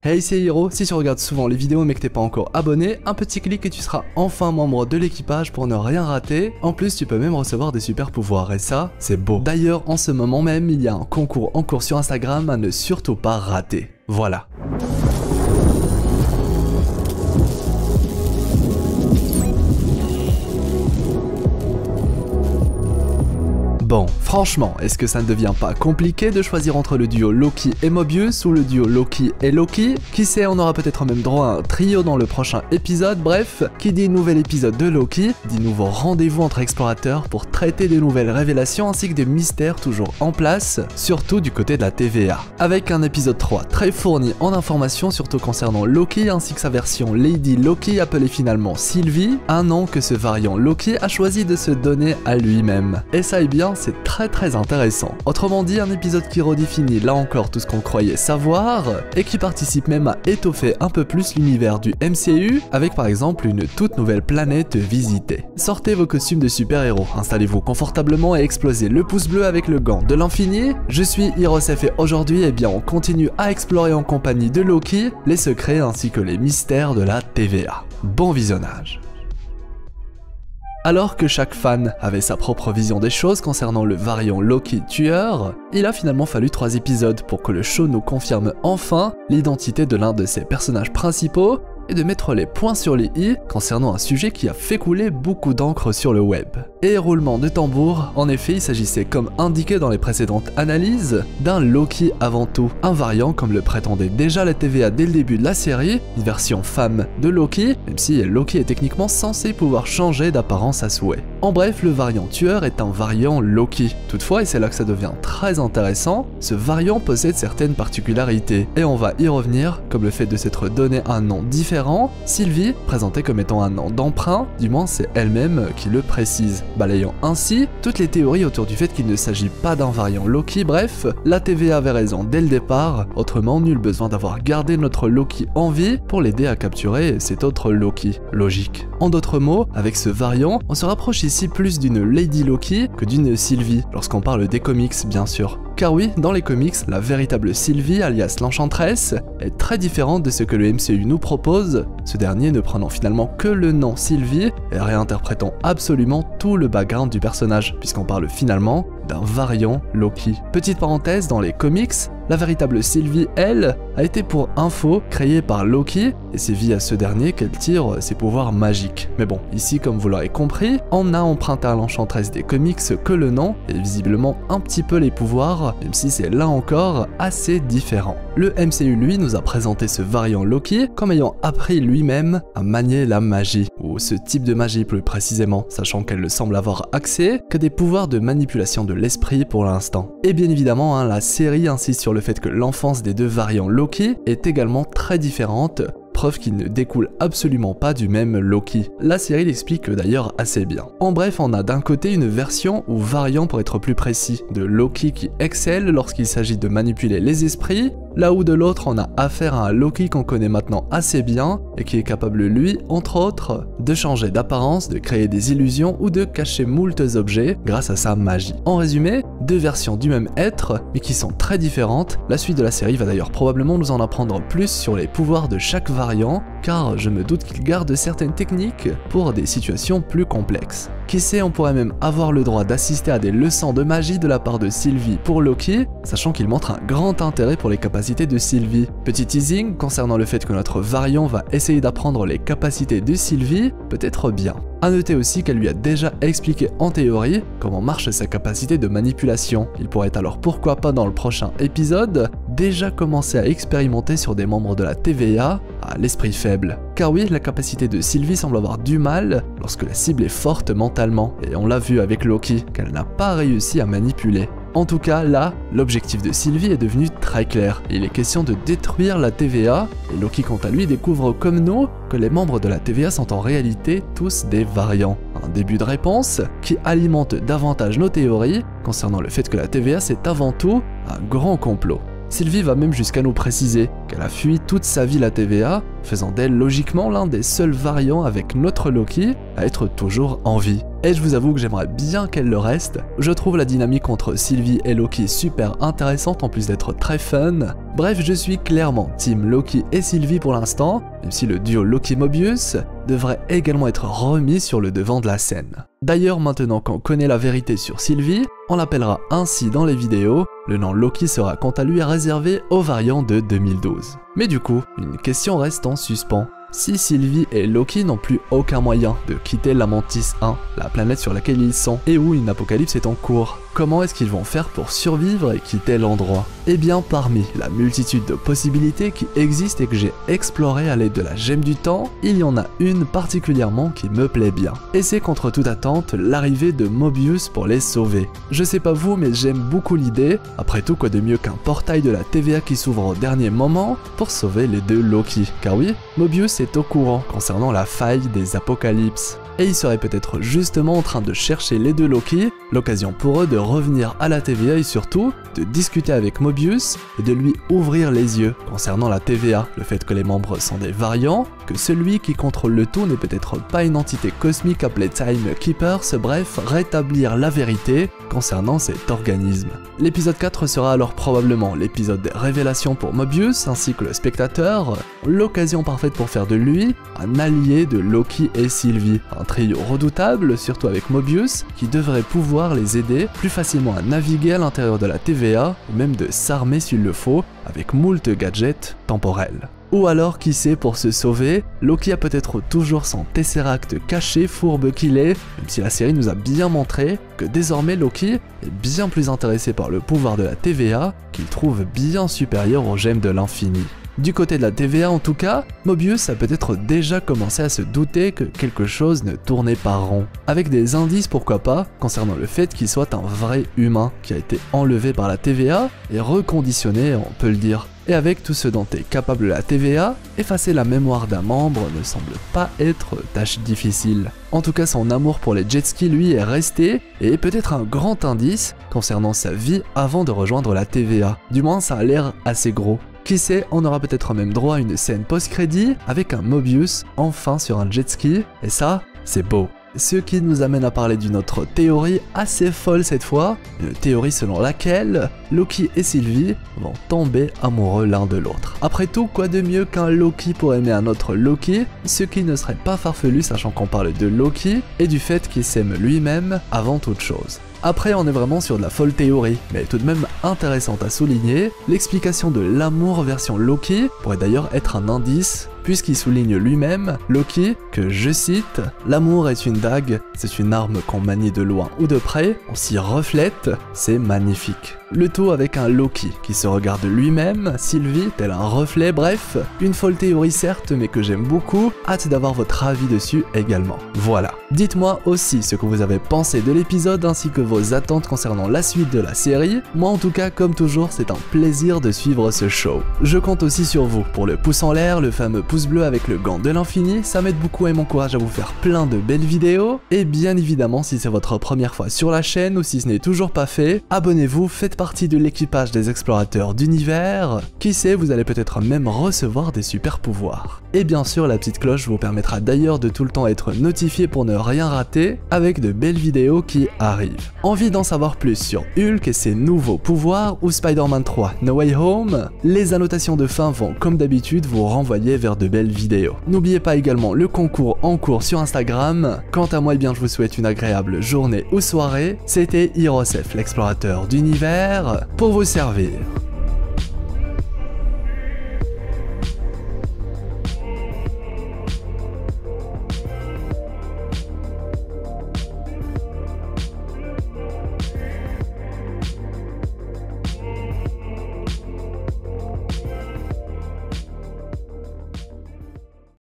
Hey, c'est Hiro, si tu regardes souvent les vidéos mais que t'es pas encore abonné, un petit clic et tu seras enfin membre de l'équipage pour ne rien rater. En plus, tu peux même recevoir des super pouvoirs et ça, c'est beau. D'ailleurs, en ce moment même, il y a un concours en cours sur Instagram à ne surtout pas rater. Voilà. Bon, franchement, est-ce que ça ne devient pas compliqué de choisir entre le duo Loki et Mobius ou le duo Loki et Loki? Qui sait, on aura peut-être même droit à un trio dans le prochain épisode. Bref, qui dit nouvel épisode de Loki, dit nouveau rendez-vous entre explorateurs pour traiter de nouvelles révélations ainsi que des mystères toujours en place, surtout du côté de la TVA. Avec un épisode 3 très fourni en informations surtout concernant Loki ainsi que sa version Lady Loki appelée finalement Sylvie, un nom que ce variant Loki a choisi de se donner à lui-même. Et ça, eh bien, c'est très intéressant. Autrement dit, un épisode qui redéfinit là encore tout ce qu'on croyait savoir et qui participe même à étoffer un peu plus l'univers du MCU avec par exemple une toute nouvelle planète visitée. Sortez vos costumes de super-héros, installez-vous confortablement et explosez le pouce bleu avec le gant de l'infini. Je suis Hirosef et aujourd'hui, eh bien, on continue à explorer en compagnie de Loki les secrets ainsi que les mystères de la TVA. Bon visionnage. Alors que chaque fan avait sa propre vision des choses concernant le variant Loki tueur, il a finalement fallu 3 épisodes pour que le show nous confirme enfin l'identité de l'un de ses personnages principaux et de mettre les points sur les i concernant un sujet qui a fait couler beaucoup d'encre sur le web. Et roulement de tambour, en effet il s'agissait comme indiqué dans les précédentes analyses, d'un Loki avant tout, un variant comme le prétendait déjà la TVA dès le début de la série, une version femme de Loki, même si Loki est techniquement censé pouvoir changer d'apparence à souhait. En bref, le variant tueur est un variant Loki. Toutefois, et c'est là que ça devient très intéressant, ce variant possède certaines particularités, et on va y revenir, comme le fait de s'être donné un nom différent. Sylvie, présentée comme étant un nom d'emprunt, du moins c'est elle-même qui le précise, balayant ainsi toutes les théories autour du fait qu'il ne s'agit pas d'un variant Loki. Bref, la TVA avait raison dès le départ, autrement nul besoin d'avoir gardé notre Loki en vie pour l'aider à capturer cet autre Loki. Logique. En d'autres mots, avec ce variant, on se rapproche ici plus d'une Lady Loki que d'une Sylvie, lorsqu'on parle des comics bien sûr. Car oui, dans les comics, la véritable Sylvie, alias l'Enchantress, est très différente de ce que le MCU nous propose, ce dernier ne prenant finalement que le nom Sylvie et réinterprétant absolument tout le background du personnage, puisqu'on parle finalement d'un variant Loki. Petite parenthèse, dans les comics, la véritable Sylvie, elle, a été pour info créée par Loki, et c'est via ce dernier qu'elle tire ses pouvoirs magiques. Mais bon, ici comme vous l'aurez compris, on a emprunté à l'Enchantress des comics que le nom, et visiblement un petit peu les pouvoirs, même si c'est là encore assez différent. Le MCU lui nous a présenté ce variant Loki comme ayant appris lui-même à manier la magie, ou ce type de magie plus précisément, sachant qu'elle ne semble avoir accès que des pouvoirs de manipulation de l'esprit pour l'instant. Et bien évidemment, la série insiste sur le fait que l'enfance des deux variants Loki est également très différente, preuve qu'il ne découle absolument pas du même Loki. La série l'explique d'ailleurs assez bien. En bref, on a d'un côté une version ou variant pour être plus précis de Loki qui excelle lorsqu'il s'agit de manipuler les esprits, là où de l'autre on a affaire à un Loki qu'on connaît maintenant assez bien et qui est capable lui, entre autres, de changer d'apparence, de créer des illusions ou de cacher moult objets grâce à sa magie. En résumé, deux versions du même être mais qui sont très différentes. La suite de la série va d'ailleurs probablement nous en apprendre plus sur les pouvoirs de chaque variant, car je me doute qu'il garde certaines techniques pour des situations plus complexes. Qui sait, on pourrait même avoir le droit d'assister à des leçons de magie de la part de Sylvie pour Loki, sachant qu'il montre un grand intérêt pour les capacités de Sylvie. Petit teasing concernant le fait que notre variant va essayer d'apprendre les capacités de Sylvie, peut-être bien. A noter aussi qu'elle lui a déjà expliqué en théorie comment marche sa capacité de manipulation. Il pourrait alors pourquoi pas dans le prochain épisode déjà commencer à expérimenter sur des membres de la TVA à l'esprit faible. Car oui, la capacité de Sylvie semble avoir du mal lorsque la cible est forte mentalement, et on l'a vu avec Loki, qu'elle n'a pas réussi à manipuler. En tout cas, là, l'objectif de Sylvie est devenu très clair. Il est question de détruire la TVA, et Loki quant à lui découvre comme nous que les membres de la TVA sont en réalité tous des variants. Un début de réponse qui alimente davantage nos théories concernant le fait que la TVA c'est avant tout un grand complot. Sylvie va même jusqu'à nous préciser qu'elle a fui toute sa vie la TVA, faisant d'elle logiquement l'un des seuls variants avec notre Loki à être toujours en vie. Et je vous avoue que j'aimerais bien qu'elle le reste. Je trouve la dynamique entre Sylvie et Loki super intéressante en plus d'être très fun. Bref, je suis clairement team Loki et Sylvie pour l'instant, même si le duo Loki-Mobius devrait également être remis sur le devant de la scène. D'ailleurs, maintenant qu'on connaît la vérité sur Sylvie, on l'appellera ainsi dans les vidéos, le nom Loki sera quant à lui réservé aux variants de 2012. Mais du coup, une question reste en suspens. Si Sylvie et Loki n'ont plus aucun moyen de quitter l'Amantis 1, la planète sur laquelle ils sont, et où une apocalypse est en cours, comment est-ce qu'ils vont faire pour survivre et quitter l'endroit? Eh bien, parmi la multitude de possibilités qui existent et que j'ai explorées à l'aide de la gemme du temps, il y en a une particulièrement qui me plaît bien. Et c'est contre toute attente l'arrivée de Mobius pour les sauver. Je sais pas vous, mais j'aime beaucoup l'idée. Après tout, quoi de mieux qu'un portail de la TVA qui s'ouvre au dernier moment pour sauver les deux Loki? Car oui, Mobius est au courant concernant la faille des apocalypses. Et il serait peut-être justement en train de chercher les deux Loki, l'occasion pour eux de revenir à la TVA et surtout de discuter avec Mobius et de lui ouvrir les yeux concernant la TVA, le fait que les membres sont des variants, que celui qui contrôle le tout n'est peut-être pas une entité cosmique appelée Time Keepers, bref, rétablir la vérité concernant cet organisme. L'épisode 4 sera alors probablement l'épisode des révélations pour Mobius ainsi que le spectateur, l'occasion parfaite pour faire de lui un allié de Loki et Sylvie, un trio redoutable, surtout avec Mobius, qui devrait pouvoir les aider plus facilement à naviguer à l'intérieur de la TVA ou même de s'armer s'il le faut avec moult gadgets temporels. Ou alors, qui sait, pour se sauver, Loki a peut-être toujours son Tesseract caché, fourbe qu'il est, même si la série nous a bien montré que désormais Loki est bien plus intéressé par le pouvoir de la TVA, qu'il trouve bien supérieur aux gemmes de l'infini. Du côté de la TVA en tout cas, Mobius a peut-être déjà commencé à se douter que quelque chose ne tournait pas rond, avec des indices pourquoi pas concernant le fait qu'il soit un vrai humain qui a été enlevé par la TVA et reconditionné, on peut le dire. Et avec tout ce dont est capable la TVA, effacer la mémoire d'un membre ne semble pas être tâche difficile. En tout cas, son amour pour les jet skis lui est resté et est peut-être un grand indice concernant sa vie avant de rejoindre la TVA. Du moins, ça a l'air assez gros. Qui sait, on aura peut-être même droit à une scène post-crédit avec un Mobius enfin sur un jet ski, et ça, c'est beau. Ce qui nous amène à parler d'une autre théorie assez folle cette fois, une théorie selon laquelle Loki et Sylvie vont tomber amoureux l'un de l'autre. Après tout, quoi de mieux qu'un Loki pour aimer un autre Loki, ce qui ne serait pas farfelu sachant qu'on parle de Loki et du fait qu'il s'aime lui-même avant toute chose. Après, on est vraiment sur de la folle théorie, mais tout de même intéressante à souligner, l'explication de l'amour version Loki pourrait d'ailleurs être un indice, puisqu'il souligne lui-même, Loki, que je cite, « L'amour est une dague, c'est une arme qu'on manie de loin ou de près, on s'y reflète, c'est magnifique. » Le tout avec un Loki qui se regarde lui-même, Sylvie, tel un reflet, bref, une folle théorie certes, mais que j'aime beaucoup, hâte d'avoir votre avis dessus également. Voilà. Dites-moi aussi ce que vous avez pensé de l'épisode ainsi que vos attentes concernant la suite de la série. Moi en tout cas, comme toujours, c'est un plaisir de suivre ce show. Je compte aussi sur vous pour le pouce en l'air, le fameux pouce bleu avec le gant de l'infini, ça m'aide beaucoup et m'encourage à vous faire plein de belles vidéos. Et bien évidemment, si c'est votre première fois sur la chaîne ou si ce n'est toujours pas fait, abonnez-vous, faites partie de l'équipage des explorateurs d'univers. Qui sait, vous allez peut-être même recevoir des super pouvoirs. Et bien sûr, la petite cloche vous permettra d'ailleurs de tout le temps être notifié pour ne rien rater avec de belles vidéos qui arrivent. Envie d'en savoir plus sur Hulk et ses nouveaux pouvoirs ou Spider-Man 3 No Way Home? Les annotations de fin vont comme d'habitude vous renvoyer vers de belles vidéos. N'oubliez pas également le concours en cours sur Instagram. Quant à moi, eh bien, je vous souhaite une agréable journée ou soirée. C'était Hirosef, l'explorateur d'univers, pour vous servir.